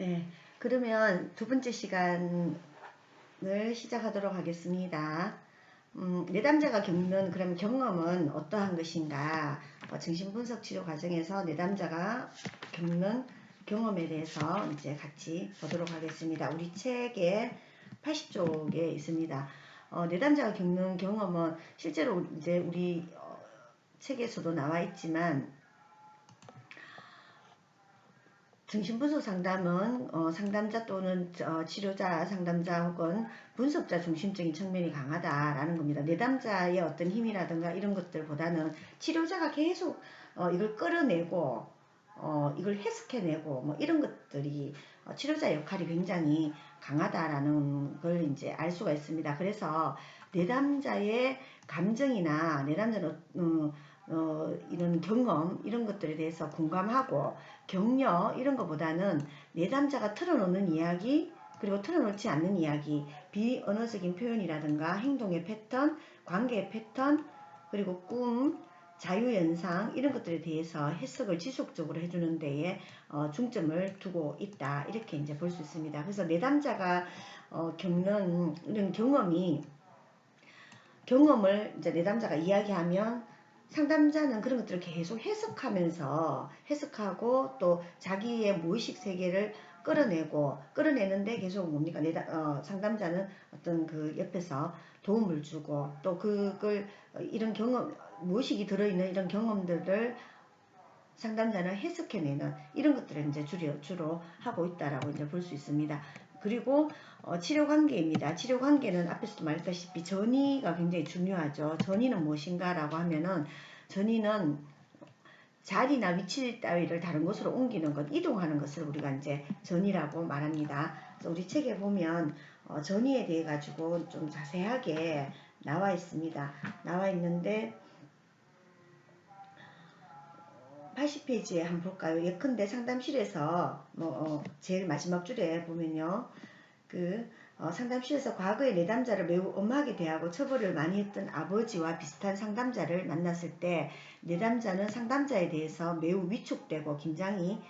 네, 그러면 두 번째 시간을 시작하도록 하겠습니다. 내담자가 겪는 그럼 경험은 어떠한 것인가? 정신분석 치료 과정에서 내담자가 겪는 경험에 대해서 이제 같이 보도록 하겠습니다. 우리 책의 80쪽에 있습니다. 내담자가 겪는 경험은 실제로 이제 우리 책에서도 나와 있지만 정신분석 상담은 상담자 또는 치료자, 상담자 혹은 분석자 중심적인 측면이 강하다라는 겁니다. 내담자의 어떤 힘이라든가 이런 것들보다는 치료자가 계속 이걸 끌어내고 이걸 해석해내고 뭐 이런 것들이 치료자 역할이 굉장히 강하다라는 걸 이제 알 수가 있습니다. 그래서 내담자의 감정이나 내담자는 이런 경험 이런 것들에 대해서 공감하고 격려 이런 것보다는 내담자가 털어놓는 이야기 그리고 털어놓지 않는 이야기 비언어적인 표현이라든가 행동의 패턴 관계의 패턴 그리고 꿈 자유연상 이런 것들에 대해서 해석을 지속적으로 해주는 데에 중점을 두고 있다 이렇게 이제 볼 수 있습니다. 그래서 내담자가 겪는 이런 경험을 이제 내담자가 이야기하면 상담자는 그런 것들을 계속 해석하고 또 자기의 무의식 세계를 끌어내는데 계속 뭡니까 상담자는 어떤 그 옆에서 도움을 주고 또 그걸 이런 경험 무의식이 들어있는 이런 경험들을 상담자는 해석해내는 이런 것들을 이제 주로 하고 있다라고 이제 볼 수 있습니다. 그리고 치료 관계입니다. 치료 관계는 앞에서도 말했다시피 전이가 굉장히 중요하죠. 전이는 무엇인가라고 하면은 전이는 자리나 위치 따위를 다른 곳으로 옮기는 것, 이동하는 것을 우리가 이제 전이라고 말합니다. 그래서 우리 책에 보면 전이에 대해 가지고 좀 자세하게 나와 있습니다. 나와 있는데 80페이지에 한번 볼까요? 예컨대 상담실에서 제일 마지막 줄에 보면요. 상담실에서 과거의 내담자를 매우 엄하게 대하고 처벌을 많이 했던 아버지와 비슷한 상담자를 만났을 때 내담자는 상담자에 대해서 매우 위축되고 긴장이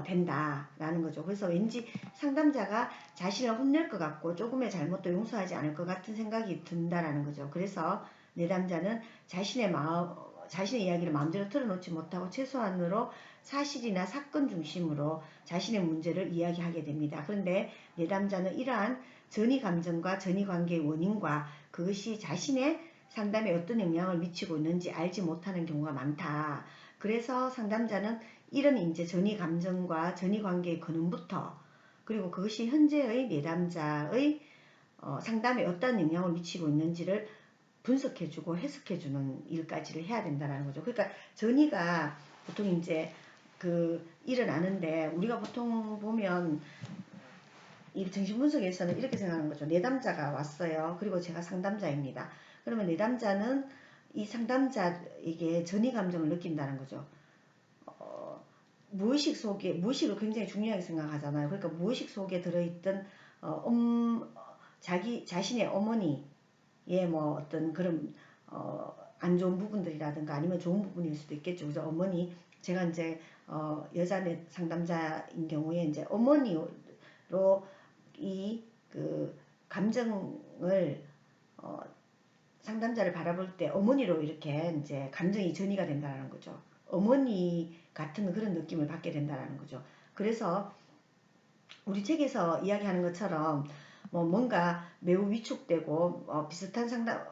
된다라는 거죠. 그래서 왠지 상담자가 자신을 혼낼 것 같고 조금의 잘못도 용서하지 않을 것 같은 생각이 든다라는 거죠. 그래서 내담자는 자신의 이야기를 마음대로 털어놓지 못하고 최소한으로 사실이나 사건 중심으로 자신의 문제를 이야기하게 됩니다. 그런데 내담자는 이러한 전이 감정과 전이 관계의 원인과 그것이 자신의 상담에 어떤 영향을 미치고 있는지 알지 못하는 경우가 많다. 그래서 상담자는 이런 이제 전이 감정과 전이 관계의 근원부터 그리고 그것이 현재의 내담자의 상담에 어떤 영향을 미치고 있는지를 분석해주고 해석해주는 일까지를 해야 된다는 거죠. 그러니까 전이가 보통 이제 일어나는데 우리가 보통 보면 이 정신분석에서는 이렇게 생각하는 거죠. 내담자가 왔어요. 그리고 제가 상담자입니다. 그러면 내담자는 이 상담자에게 전이 감정을 느낀다는 거죠. 무의식을 굉장히 중요하게 생각하잖아요. 그러니까 무의식 속에 들어있던 자신의 어머니의 뭐 어떤 그런 안 좋은 부분들이라든가 아니면 좋은 부분일 수도 있겠죠. 그래서 어머니 제가 이제 여자 상담자인 경우에 이제 어머니로 이 감정을 상담자를 바라볼 때 어머니로 이렇게 이제 감정이 전이가 된다는 거죠. 어머니 같은 그런 느낌을 받게 된다는 거죠. 그래서 우리 책에서 이야기하는 것처럼 뭔가 매우 위축되고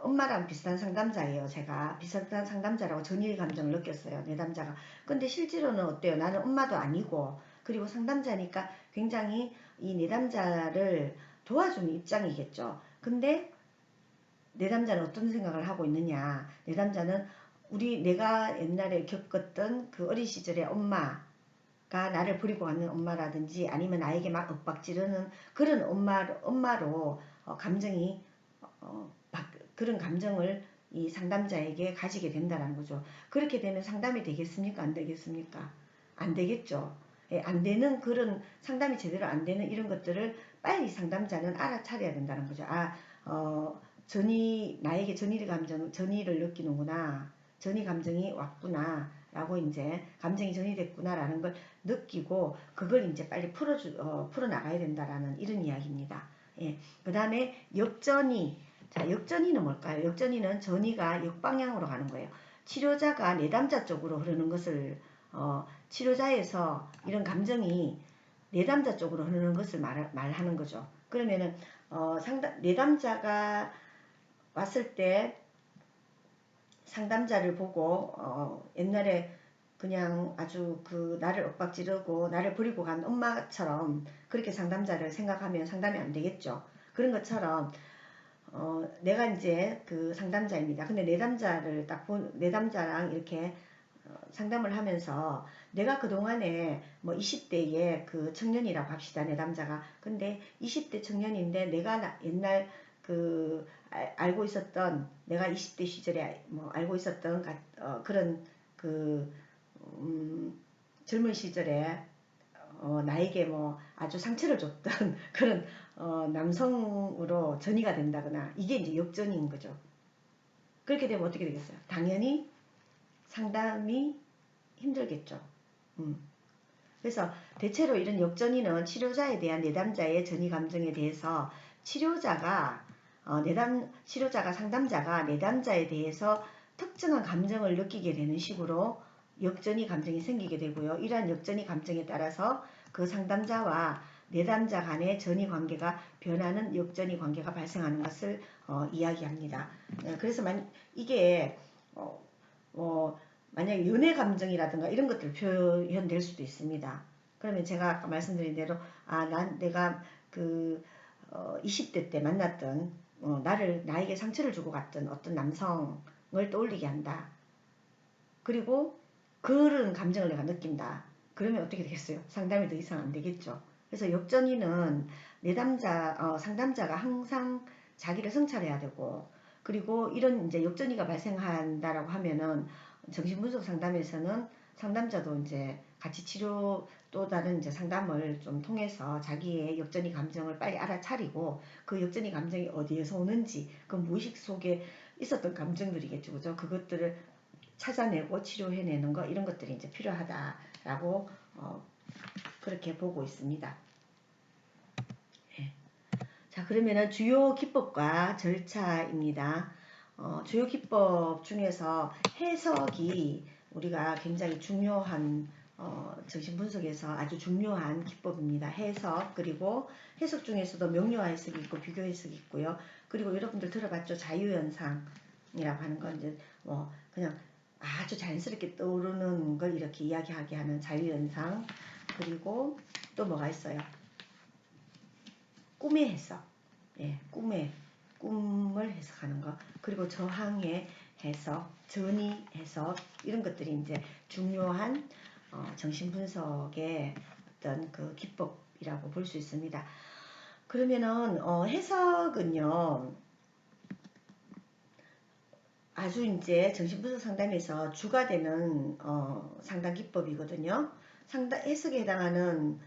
엄마랑 비슷한 상담자예요. 제가 비슷한 상담자라고 전이의 감정을 느꼈어요. 내담자가. 근데 실제로는 어때요? 나는 엄마도 아니고 그리고 상담자니까 굉장히 이 내담자를 도와주는 입장이겠죠. 근데 내담자는 어떤 생각을 하고 있느냐. 내담자는 내가 옛날에 겪었던 그 어린 시절의 엄마가 나를 버리고 가는 엄마라든지 아니면 나에게 막 윽박 지르는 그런 엄마로 감정이 그런 감정을 이 상담자에게 가지게 된다는 거죠. 그렇게 되면 상담이 되겠습니까? 안 되겠습니까? 안 되겠죠. 예, 안 되는 그런 상담이 제대로 안 되는 이런 것들을 빨리 상담자는 알아차려야 된다는 거죠. 나에게 전이를 느끼는구나. 전이 감정이 왔구나. 라고 이제 감정이 전이됐구나라는 걸 느끼고 그걸 이제 빨리 풀어나가야 된다라는 이런 이야기입니다. 예. 그 다음에 역전이. 자, 역전이는 뭘까요? 역전이는 전이가 역방향으로 가는 거예요. 치료자가 내담자 쪽으로 흐르는 것을 치료자에서 이런 감정이 내담자 쪽으로 흐르는 것을 말하는 거죠. 그러면은 내담자가 왔을 때 상담자를 보고 옛날에 그냥 아주 나를 엇박지르고 나를 버리고 간 엄마처럼 그렇게 상담자를 생각하면 상담이 안 되겠죠. 그런 것처럼 내가 이제 그 상담자입니다. 근데 내담자랑 이렇게 상담을 하면서 내가 그동안에 뭐 20대의 그 청년이라고 합시다. 내담자가. 근데 20대 청년인데 내가 옛날 알고 있었던 내가 20대 시절에 뭐 알고 있었던 그런 젊은 시절에 나에게 뭐 아주 상처를 줬던 그런 남성으로 전이가 된다거나 이게 이제 역전인 거죠. 그렇게 되면 어떻게 되겠어요? 당연히 상담이 힘들겠죠. 그래서 대체로 이런 역전이는 치료자에 대한 내담자의 전이 감정에 대해서 치료자가 상담자가 내담자에 대해서 특정한 감정을 느끼게 되는 식으로 역전이 감정이 생기게 되고요. 이러한 역전이 감정에 따라서 그 상담자와 내담자 간의 전이 관계가 변하는 역전이 관계가 발생하는 것을 이야기합니다. 그래서 이게 만약에 연애 감정이라든가 이런 것들 표현될 수도 있습니다. 그러면 제가 아까 말씀드린 대로 내가 20대 때 만났던 나에게 상처를 주고 갔던 어떤 남성을 떠올리게 한다. 그리고 그런 감정을 내가 느낀다. 그러면 어떻게 되겠어요? 상담이 더 이상 안 되겠죠. 그래서 역전이는 상담자가 항상 자기를 성찰해야 되고, 그리고 이런 이제 역전이가 발생한다라고 하면은 정신분석 상담에서는 상담자도 이제 같이 치료 또 다른 이제 상담을 좀 통해서 자기의 역전이 감정을 빨리 알아차리고 그 역전이 감정이 어디에서 오는지 그 무의식 속에 있었던 감정들이겠죠. 그죠? 그것들을 찾아내고 치료해내는 거 이런 것들이 이제 필요하다라고 그렇게 보고 있습니다. 네. 자, 그러면은 주요 기법과 절차입니다. 주요 기법 중에서 해석이 우리가 굉장히 중요한 정신분석에서 아주 중요한 기법입니다. 해석, 그리고 해석 중에서도 명료화 해석이 있고 비교 해석이 있고요. 그리고 여러분들 들어봤죠? 자유현상이라고 하는 건 이제 그냥 아주 자연스럽게 떠오르는 걸 이렇게 이야기하게 하는 자유현상. 그리고 또 뭐가 있어요? 꿈의 해석. 예, 꿈을 해석하는 거. 그리고 저항의 해석, 전이 해석, 이런 것들이 이제 중요한 정신분석의 어떤 그 기법이라고 볼 수 있습니다. 그러면은 해석은요, 아주 이제 정신분석 상담에서 주가 되는 상담 기법이거든요. 해석에 해당하는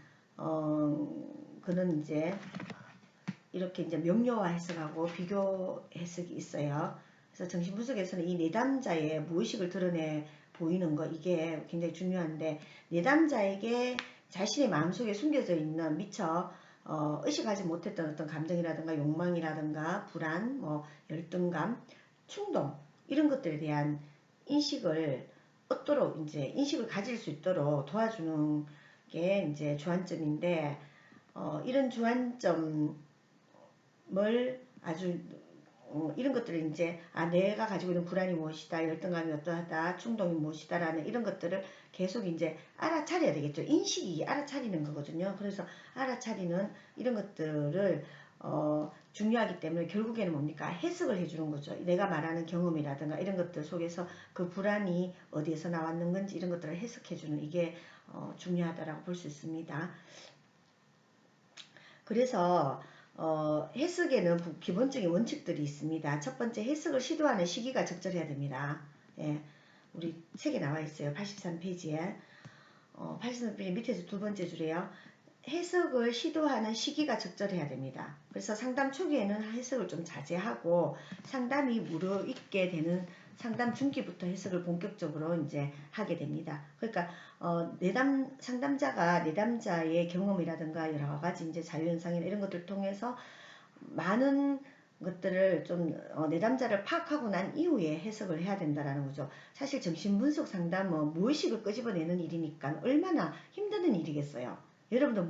그는 이제 이렇게 이제 명료화 해석하고 비교 해석이 있어요. 그래서 정신분석에서는 이 내담자의 무의식을 드러내 보이는 거 이게 굉장히 중요한데 내담자에게 자신의 마음속에 숨겨져 있는 미처 의식하지 못했던 어떤 감정이라든가 욕망이라든가 불안, 열등감, 충동 이런 것들에 대한 인식을 얻도록 이제 인식을 가질 수 있도록 도와주는 게 이제 주안점인데 이런 주안점을 아주 이런 것들을 이제 내가 가지고 있는 불안이 무엇이다, 열등감이 어떠하다, 충동이 무엇이다라는 이런 것들을 계속 이제 알아차려야 되겠죠. 인식이 알아차리는 거거든요. 그래서 알아차리는 이런 것들을 중요하기 때문에 결국에는 뭡니까? 해석을 해주는 거죠. 내가 말하는 경험이라든가 이런 것들 속에서 그 불안이 어디에서 나왔는 건지 이런 것들을 해석해주는 이게 중요하다라고 볼 수 있습니다. 그래서 해석에는 기본적인 원칙들이 있습니다. 첫 번째, 해석을 시도하는 시기가 적절해야 됩니다. 예, 우리 책에 나와 있어요. 83페이지에. 83페이지 밑에서 두 번째 줄에요. 해석을 시도하는 시기가 적절해야 됩니다. 그래서 상담 초기에는 해석을 좀 자제하고 상담이 무르익게 되는 상담 중기부터 해석을 본격적으로 이제 하게 됩니다. 그러니까 상담자가 내담자의 경험이라든가 여러 가지 이제 자유현상이나 이런 것들을 통해서 많은 것들을 좀 내담자를 파악하고 난 이후에 해석을 해야 된다라는 거죠. 사실 정신분석 상담은 무의식을 끄집어내는 일이니까 얼마나 힘든 일이겠어요. 여러분들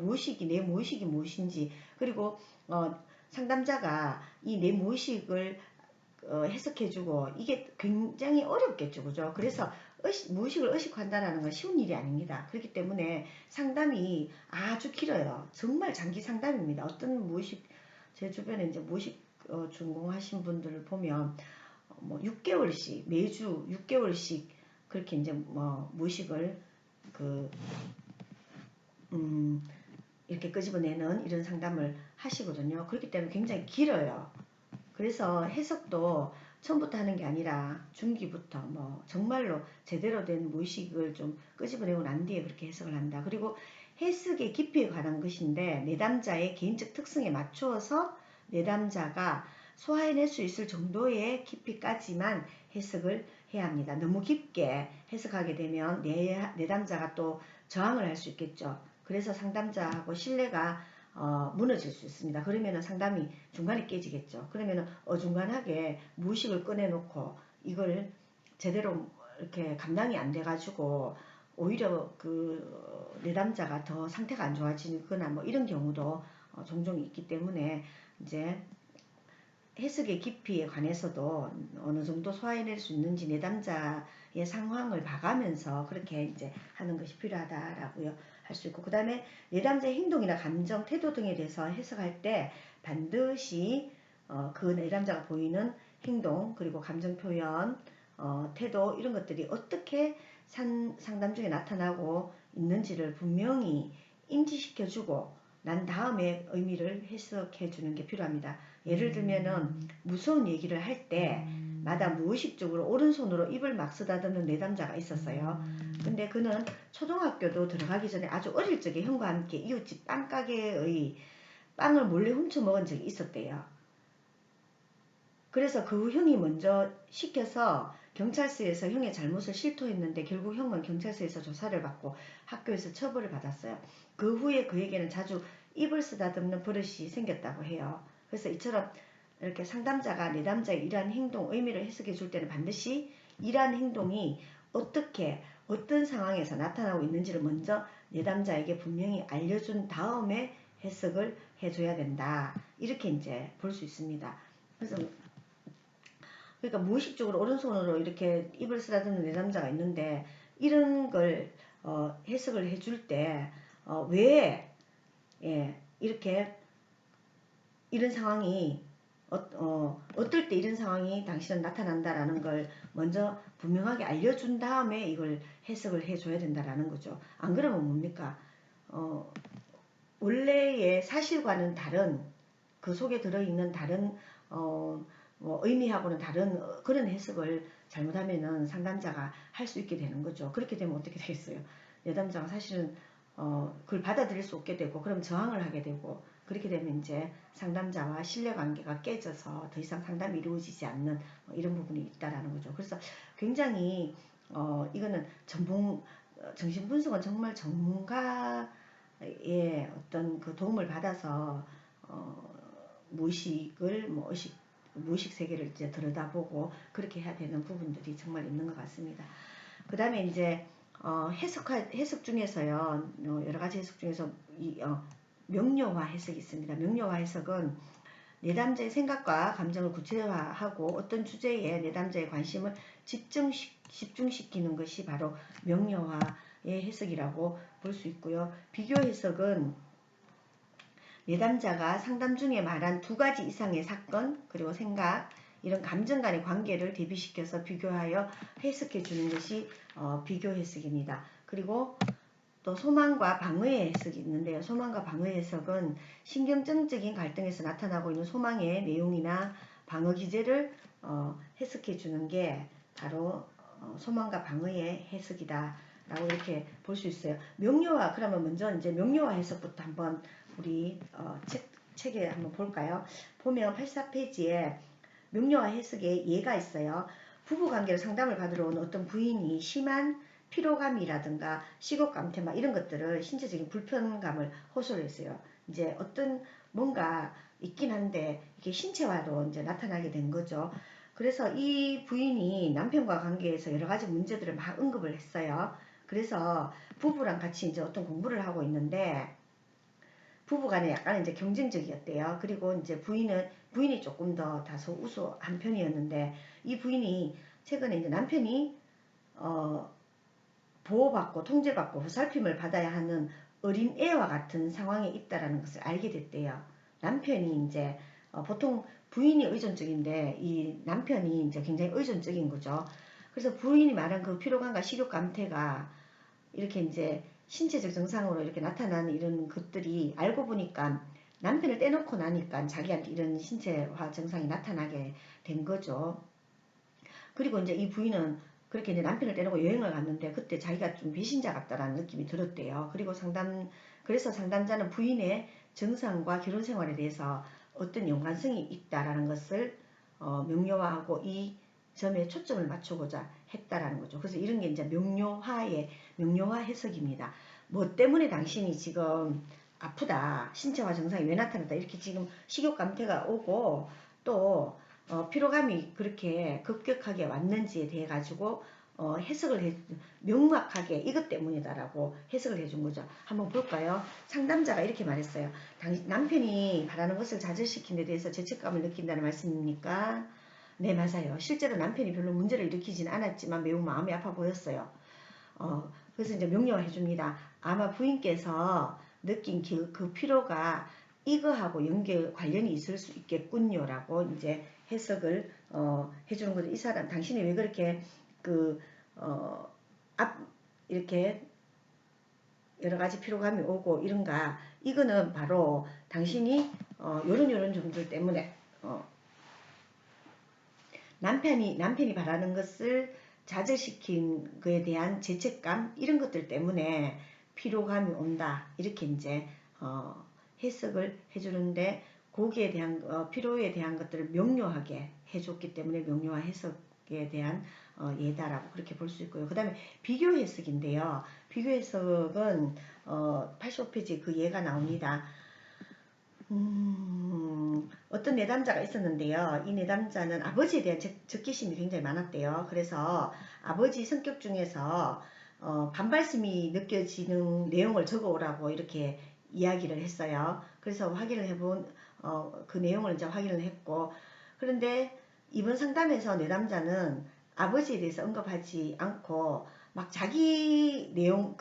내 무의식이 무엇인지, 그리고 상담자가 이 내 무의식을 해석해주고 이게 굉장히 어렵겠죠, 그죠? 그래서 무의식을 의식한다는 건 쉬운 일이 아닙니다. 그렇기 때문에 상담이 아주 길어요. 정말 장기 상담입니다. 어떤 무의식, 제 주변에 이제 무의식 전공하신 분들을 보면 뭐 6개월씩, 매주 6개월씩 그렇게 이제 뭐 무의식을 그 이렇게 끄집어내는 이런 상담을 하시거든요. 그렇기 때문에 굉장히 길어요. 그래서 해석도 처음부터 하는 게 아니라 중기부터 뭐 정말로 제대로 된 무의식을 좀 끄집어내고 난 뒤에 그렇게 해석을 한다. 그리고 해석의 깊이에 관한 것인데 내담자의 개인적 특성에 맞추어서 내담자가 소화해낼 수 있을 정도의 깊이까지만 해석을 해야 합니다. 너무 깊게 해석하게 되면 내담자가 또 저항을 할 수 있겠죠. 그래서 상담자하고 신뢰가 무너질 수 있습니다. 그러면 상담이 중간에 깨지겠죠. 그러면 어중간하게 무의식을 꺼내놓고 이걸 제대로 이렇게 감당이 안 돼가지고 오히려 그 내담자가 더 상태가 안 좋아지거나 뭐 이런 경우도 종종 있기 때문에 이제 해석의 깊이에 관해서도 어느 정도 소화해낼 수 있는지 내담자의 상황을 봐가면서 그렇게 이제 하는 것이 필요하다라고요 할 수 있고, 그 다음에 내담자의 행동이나 감정, 태도 등에 대해서 해석할 때 반드시 그 내담자가 보이는 행동, 그리고 감정 표현, 태도 이런 것들이 어떻게 상담 중에 나타나고 있는지를 분명히 인지시켜주고 난 다음에 의미를 해석해 주는 게 필요합니다. 예를 들면은 무서운 얘기를 할 때마다 무의식적으로 오른손으로 입을 막 쓰다듬는 내담자가 있었어요. 근데 그는 초등학교도 들어가기 전에 아주 어릴 적에 형과 함께 이웃집 빵가게의 빵을 몰래 훔쳐 먹은 적이 있었대요. 그래서 그 형이 먼저 시켜서 경찰서에서 형의 잘못을 실토했는데 결국 형은 경찰서에서 조사를 받고 학교에서 처벌을 받았어요. 그 후에 그에게는 자주 입을 쓰다듬는 버릇이 생겼다고 해요. 그래서 이처럼 이렇게 상담자가 내담자의 이러한 행동, 의미를 해석해 줄 때는 반드시 이러한 행동이 어떻게 어떤 상황에서 나타나고 있는지를 먼저 내담자에게 분명히 알려준 다음에 해석을 해줘야 된다. 이렇게 이제 볼 수 있습니다. 그래서 그러니까 무의식적으로 오른손으로 이렇게 입을 쓰다듬는 내담자가 있는데 이런 걸 해석을 해줄 때 왜 이렇게 이런 상황이 어떨 때 이런 상황이 당신은 나타난다라는 걸 먼저 분명하게 알려준 다음에 이걸 해석을 해줘야 된다라는 거죠. 안 그러면 뭡니까? 원래의 사실과는 다른 그 속에 들어있는 다른 뭐 의미하고는 다른 그런 해석을 잘못하면은 상담자가 할 수 있게 되는 거죠. 그렇게 되면 어떻게 되겠어요? 내담자가 사실은 그걸 받아들일 수 없게 되고 그럼 저항을 하게 되고 그렇게 되면 이제 상담자와 신뢰관계가 깨져서 더 이상 상담이 이루어지지 않는 이런 부분이 있다라는 거죠. 그래서 굉장히 이거는 정신분석은 정말 전문가의 어떤 그 도움을 받아서 무의식을 무의식 세계를 이제 들여다보고 그렇게 해야 되는 부분들이 정말 있는 것 같습니다. 그 다음에 이제 해석 중에서요 여러 가지 해석 중에서 명료화 해석이 있습니다. 명료화 해석은 내담자의 생각과 감정을 구체화하고 어떤 주제에 내담자의 관심을 집중시키는 것이 바로 명료화의 해석이라고 볼 수 있고요. 비교 해석은 내담자가 상담 중에 말한 두 가지 이상의 사건 그리고 생각 이런 감정 간의 관계를 대비시켜서 비교하여 해석해 주는 것이 비교 해석입니다. 그리고 또 소망과 방어의 해석이 있는데요. 소망과 방어의 해석은 신경증적인 갈등에서 나타나고 있는 소망의 내용이나 방어 기제를 해석해 주는 게 바로 소망과 방어의 해석이다 라고 이렇게 볼 수 있어요. 명료화, 그러면 먼저 이제 명료화 해석부터 한번 우리 책에 한번 볼까요? 보면 84페이지에 명료화 해석의 예가 있어요. 부부관계를 상담을 받으러 온 어떤 부인이 심한 피로감이라든가 식욕감퇴 막 이런 것들을 신체적인 불편감을 호소를 했어요. 이제 어떤 뭔가 있긴 한데 이게 신체화로 이제 나타나게 된 거죠. 그래서 이 부인이 남편과 관계에서 여러 가지 문제들을 막 언급을 했어요. 그래서 부부랑 같이 이제 어떤 공부를 하고 있는데 부부간에 약간 이제 경쟁적이었대요. 그리고 이제 부인이 조금 더 다소 우수한 편이었는데 이 부인이 최근에 이제 남편이 보호받고 통제받고 보살핌을 받아야 하는 어린 애와 같은 상황에 있다라는 것을 알게 됐대요. 남편이 이제 보통 부인이 의존적인데 이 남편이 이제 굉장히 의존적인 거죠. 그래서 부인이 말한 그 피로감과 식욕 감퇴가 이렇게 이제 신체적 증상으로 이렇게 나타나는 이런 것들이 알고 보니까 남편을 떼놓고 나니까 자기한테 이런 신체화 증상이 나타나게 된 거죠. 그리고 이제 이 부인은 그렇게 이제 남편을 떼놓고 여행을 갔는데 그때 자기가 좀 배신자 같다라는 느낌이 들었대요. 그리고 그래서 상담자는 부인의 증상과 결혼 생활에 대해서 어떤 연관성이 있다라는 것을 명료화하고 이 점에 초점을 맞추고자 했다라는 거죠. 그래서 이런 게 이제 명료화 해석입니다. 뭐 때문에 당신이 지금 아프다, 신체화 증상이 왜 나타났다, 이렇게 지금 식욕 감퇴가 오고 또 피로감이 그렇게 급격하게 왔는지에 대해 가지고 명확하게 이것 때문이다라고 해석을 해준 거죠. 한번 볼까요? 상담자가 이렇게 말했어요. 남편이 바라는 것을 좌절시킨 데 대해서 죄책감을 느낀다는 말씀입니까? 네, 맞아요. 실제로 남편이 별로 문제를 일으키진 않았지만 매우 마음이 아파 보였어요. 그래서 이제 명료해 줍니다. 아마 부인께서 느낀 그 피로가 이거하고 관련이 있을 수 있겠군요라고 이제 해석을 해주는 거죠. 이 사람 당신이 왜 그렇게 이렇게 여러 가지 피로감이 오고 이런가, 이거는 바로 당신이 요런 점들 때문에 남편이 바라는 것을 좌절시킨 거에 대한 죄책감 이런 것들 때문에 피로감이 온다, 이렇게 이제 해석을 해주는데 거기에 대한 피로에 대한 것들을 명료하게 해줬기 때문에 명료한 해석에 대한 예다라고 그렇게 볼 수 있고요. 그 다음에 비교 해석인데요. 비교 해석은 85페이지 그 예가 나옵니다. 어떤 내담자가 있었는데요. 이 내담자는 아버지에 대한 적개심이 굉장히 많았대요. 그래서 아버지 성격 중에서 반발심이 느껴지는 내용을 적어오라고 이렇게 이야기를 했어요. 그래서 확인을 해본 그 내용을 이제 확인을 했고, 그런데 이번 상담에서 내담자는 아버지에 대해서 언급하지 않고 막 자기 내용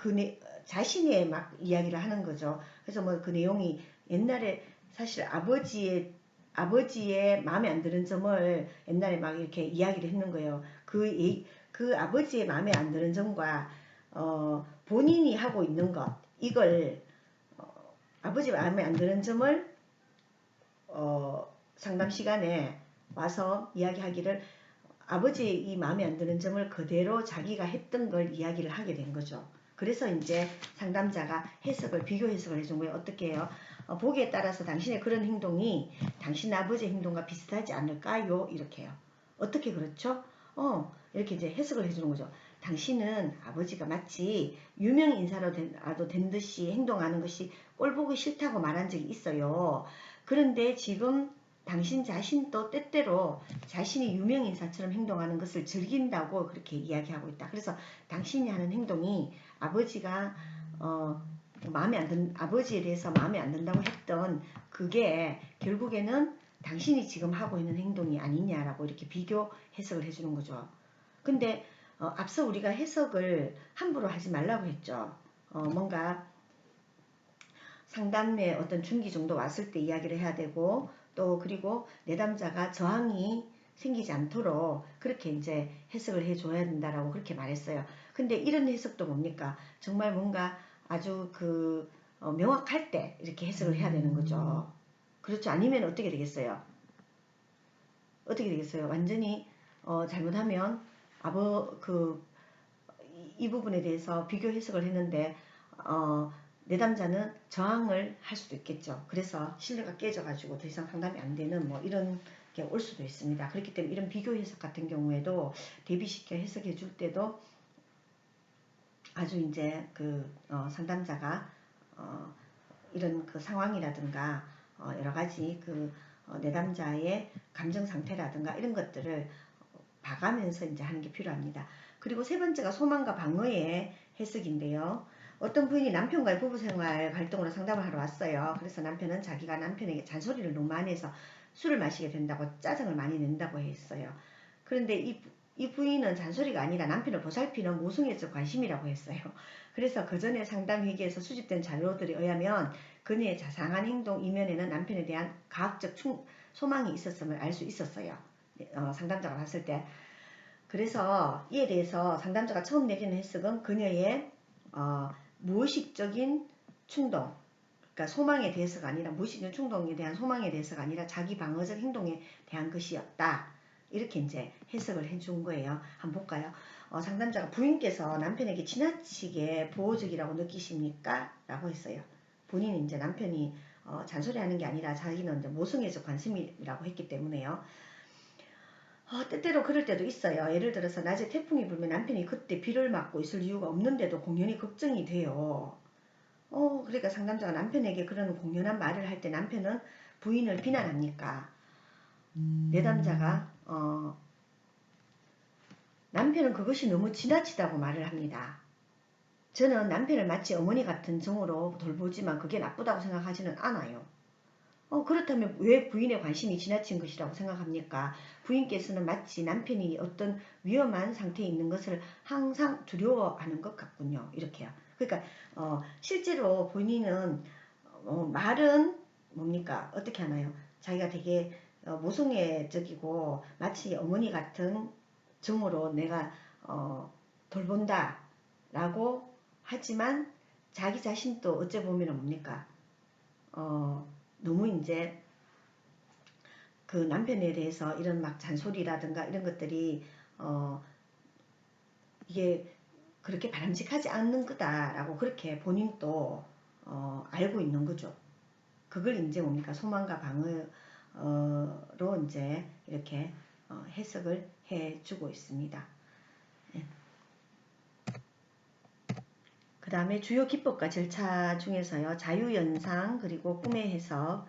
자신의 막 이야기를 하는 거죠. 그래서 뭐 그 내용이 옛날에 사실 아버지의 마음에 안 드는 점을 옛날에 막 이렇게 이야기를 했는 거예요. 그 아버지의 마음에 안 드는 점과 본인이 하고 있는 것, 이걸 아버지 마음에 안 드는 점을 상담 시간에 와서 이야기하기를, 아버지의 이 마음에 안 드는 점을 그대로 자기가 했던 걸 이야기를 하게 된 거죠. 그래서 이제 상담자가 비교 해석을 해준 거예요. 어떻게 해요? 보기에 따라서 당신의 그런 행동이 당신 아버지의 행동과 비슷하지 않을까요? 이렇게 해요. 어떻게 그렇죠? 이렇게 이제 해석을 해주는 거죠. 당신은 아버지가 마치 유명 인사라도 된 듯이 행동하는 것이 꼴보기 싫다고 말한 적이 있어요. 그런데 지금 당신 자신도 때때로 자신이 유명 인사처럼 행동하는 것을 즐긴다고 그렇게 이야기하고 있다. 그래서 당신이 하는 행동이 아버지가 아버지에 대해서 마음에 안 든다고 했던 그게 결국에는 당신이 지금 하고 있는 행동이 아니냐라고 이렇게 비교 해석을 해주는 거죠. 근데 앞서 우리가 해석을 함부로 하지 말라고 했죠. 뭔가 상담의 어떤 중기 정도 왔을 때 이야기를 해야 되고, 또 그리고 내담자가 저항이 생기지 않도록 그렇게 이제 해석을 해줘야 된다라고 그렇게 말했어요. 근데 이런 해석도 뭡니까? 정말 뭔가 아주 명확할 때 이렇게 해석을 해야 되는 거죠. 그렇죠. 아니면 어떻게 되겠어요? 완전히 잘못하면 이 부분에 대해서 비교 해석을 했는데 내담자는 저항을 할 수도 있겠죠. 그래서 신뢰가 깨져가지고 더 이상 상담이 안 되는 뭐 이런 올 수도 있습니다. 그렇기 때문에 이런 비교 해석 같은 경우에도 대비시켜 해석해 줄 때도 아주 이제 상담자가 이런 상황이라든가 여러 가지 내담자의 감정 상태라든가 이런 것들을 봐가면서 이제 하는 게 필요합니다. 그리고 세 번째가 소망과 방어의 해석인데요. 어떤 부인이 남편과의 부부생활 갈등으로 상담을 하러 왔어요. 그래서 남편은 자기가 남편에게 잔소리를 너무 많이 해서 술을 마시게 된다고 짜증을 많이 낸다고 했어요. 그런데 이 부인은 잔소리가 아니라 남편을 보살피는 모성애적 관심이라고 했어요. 그래서 그 전에 상담회계에서 수집된 자료들에 의하면 그녀의 자상한 행동 이면에는 남편에 대한 과학적 소망이 있었음을 알 수 있었어요. 상담자가 봤을 때. 그래서 이에 대해서 상담자가 처음 내리는 해석은 그녀의 무의식적인 충동, 그러니까 소망에 대해서가 아니라 무의식적인 충동에 대한 소망에 대해서가 아니라 자기 방어적 행동에 대한 것이었다. 이렇게 이제 해석을 해준 거예요. 한번 볼까요? 상담자가 부인께서 남편에게 지나치게 보호적이라고 느끼십니까? 라고 했어요. 본인이 이제 남편이 잔소리하는 게 아니라 자기는 이제 모성애적 관심이라고 했기 때문에요. 때때로 그럴 때도 있어요. 예를 들어서 낮에 태풍이 불면 남편이 그때 비를 맞고 있을 이유가 없는데도 공연히 걱정이 돼요. 그러니까 상담자가 남편에게 그런 공연한 말을 할 때 남편은 부인을 비난합니까? 내담자가 남편은 그것이 너무 지나치다고 말을 합니다. 저는 남편을 마치 어머니 같은 정으로 돌보지만 그게 나쁘다고 생각하지는 않아요. 그렇다면 왜 부인의 관심이 지나친 것이라고 생각합니까? 부인께서는 마치 남편이 어떤 위험한 상태에 있는 것을 항상 두려워하는 것 같군요. 이렇게요. 그러니까 실제로 본인은 말은 뭡니까? 어떻게 하나요? 자기가 되게 모성애적이고 마치 어머니 같은 정으로 내가 돌본다 라고 하지만 자기 자신도 어째 보면 뭡니까? 너무 이제 그 남편에 대해서 이런 막 잔소리라든가 이런 것들이 이게 그렇게 바람직하지 않는 거다라고 그렇게 본인도 알고 있는 거죠. 그걸 이제 뭡니까? 소망과 방어로 이제 이렇게 해석을 해주고 있습니다. 그 다음에 주요 기법과 절차 중에서요. 자유연상 그리고 꿈의 해석이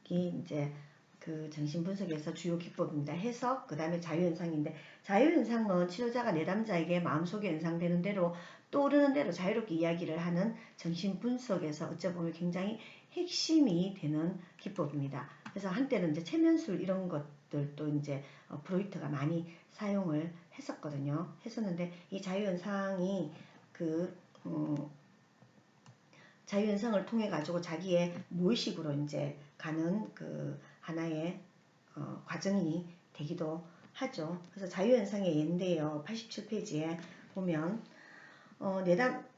이제 그 정신분석에서 주요 기법입니다. 해석, 그 다음에 자유연상인데 자유연상은 치료자가 내담자에게 마음속에 연상되는 대로 떠오르는 대로 자유롭게 이야기를 하는 정신분석에서 어찌 보면 굉장히 핵심이 되는 기법입니다. 그래서 한때는 이제 최면술 이런 것들도 이제 프로이트가 많이 사용을 했었는데 이 자유연상이 자유연상을 통해 가지고 자기의 무의식으로 이제 가는 하나의 과정이 되기도 하죠. 그래서 자유연상의 예인데요. 87페이지에 보면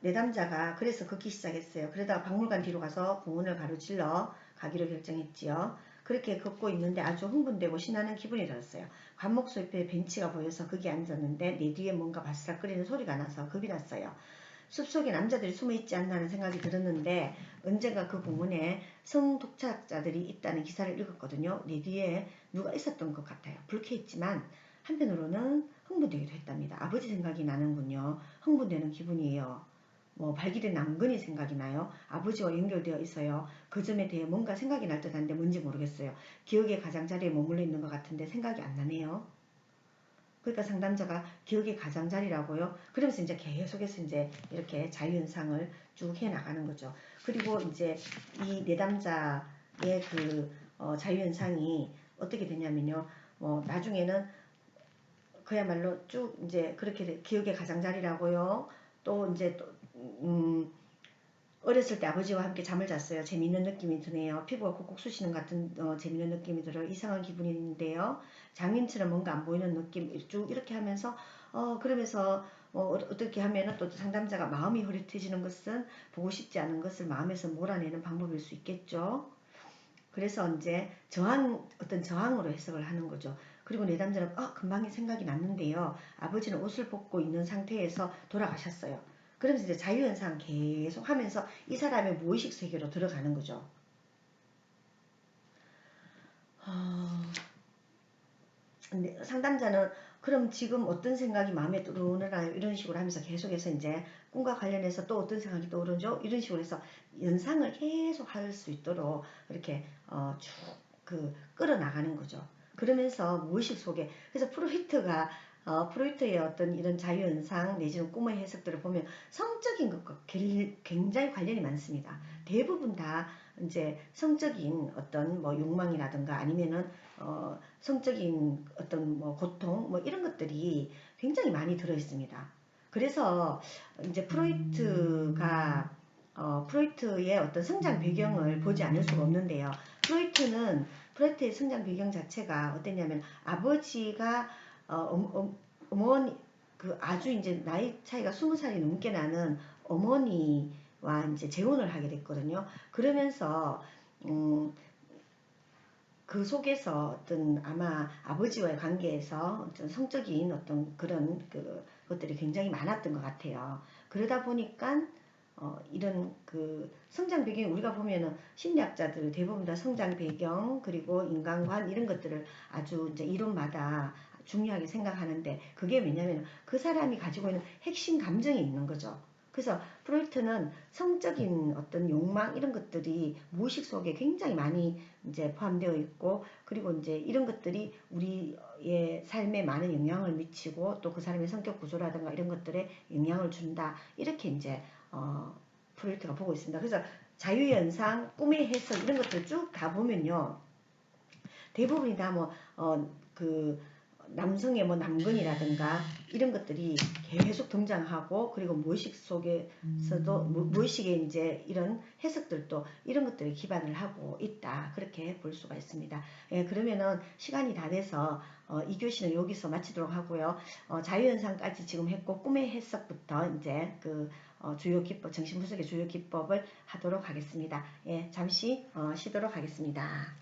내담자가 그래서 걷기 시작했어요. 그러다가 박물관 뒤로 가서 공원을 가로질러 가기로 결정했지요. 그렇게 걷고 있는데 아주 흥분되고 신나는 기분이 들었어요. 관목소 옆에 벤치가 보여서 거기 앉았는데 내 뒤에 뭔가 바스락거리는 소리가 나서 겁이 났어요. 숲속에 남자들이 숨어있지 않나 하는 생각이 들었는데 언젠가 그 공원에 성독착자들이 있다는 기사를 읽었거든요. 내 뒤에 누가 있었던 것 같아요. 불쾌했지만 한편으로는 흥분되기도 했답니다. 아버지 생각이 나는군요. 흥분되는 기분이에요. 발기된 남근이 생각이 나요. 아버지와 연결되어 있어요. 그 점에 대해 뭔가 생각이 날 듯한데 뭔지 모르겠어요. 기억의 가장자리에 머물러 있는 것 같은데 생각이 안 나네요. 그러니까 상담자가 기억의 가장자리라고요. 그러면서 이제 계속해서 이제 이렇게 자유현상을 쭉 해 나가는 거죠. 그리고 이제 이 내담자의 자유현상이 어떻게 되냐면요. 나중에는 그야말로 쭉 이제 그렇게 기억의 가장자리라고요. 또 이제 어렸을 때 아버지와 함께 잠을 잤어요. 재미있는 느낌이 드네요. 피부가 콕콕 쑤시는 같은 재미있는 느낌이 들어요. 이상한 기분인데요. 장님처럼 뭔가 안 보이는 느낌 쭉 이렇게 하면서 그러면서 어떻게 하면은 또 상담자가 마음이 흐릿해지는 것은 보고 싶지 않은 것을 마음에서 몰아내는 방법일 수 있겠죠. 그래서 이제 어떤 저항으로 해석을 하는 거죠. 그리고 내담자는 금방 생각이 났는데요. 아버지는 옷을 벗고 있는 상태에서 돌아가셨어요. 그러면서 이제 자유현상 계속 하면서 이 사람의 무의식 세계로 들어가는 거죠. 상담자는 그럼 지금 어떤 생각이 마음에 들어오느냐 이런 식으로 하면서 계속해서 이제 꿈과 관련해서 또 어떤 생각이 떠오르죠? 이런 식으로 해서 연상을 계속 할 수 있도록 이렇게 쭉 끌어나가는 거죠. 그러면서 무의식 속에 그래서 프로이트의 어떤 이런 자유연상 내지는 꿈의 해석들을 보면 성적인 것과 굉장히 관련이 많습니다. 대부분 다 이제 성적인 어떤 뭐 욕망이라든가 아니면은 성적인 어떤 뭐 고통 뭐 이런 것들이 굉장히 많이 들어 있습니다. 그래서 이제 프로이트의 어떤 성장 배경을 보지 않을 수가 없는데요. 프로이트의 성장 배경 자체가 어땠냐면 아버지가 어머니 아주 이제 나이 차이가 20살이 넘게 나는 어머니와 이제 재혼을 하게 됐거든요. 그러면서 그 속에서 어떤 아마 아버지와의 관계에서 어떤 성적인 어떤 그런 것들이 굉장히 많았던 것 같아요. 그러다 보니까 이런 성장 배경 우리가 보면은 심리학자들 대부분 다 성장 배경 그리고 인간관 이런 것들을 아주 이제 이론마다 중요하게 생각하는데 그게 왜냐면 그 사람이 가지고 있는 핵심 감정이 있는 거죠. 그래서 프로이트는 성적인 어떤 욕망 이런 것들이 무의식 속에 굉장히 많이 이제 포함되어 있고 그리고 이제 이런 것들이 우리의 삶에 많은 영향을 미치고 또 그 사람의 성격 구조라든가 이런 것들에 영향을 준다 이렇게 이제 프로이트가 보고 있습니다. 그래서 자유연상, 꿈의 해석 이런 것들 쭉 다 보면요. 대부분이 다 남성의 뭐 남근이라든가 이런 것들이 계속 등장하고 그리고 무의식 속에서도 무의식에 이제 이런 해석들도 이런 것들에 기반을 하고 있다 그렇게 볼 수가 있습니다. 예, 그러면은 시간이 다 돼서 이 교시는 여기서 마치도록 하고요. 자유현상까지 지금 했고 꿈의 해석부터 이제 주요 기법 정신분석의 주요 기법을 하도록 하겠습니다. 예, 잠시 쉬도록 하겠습니다.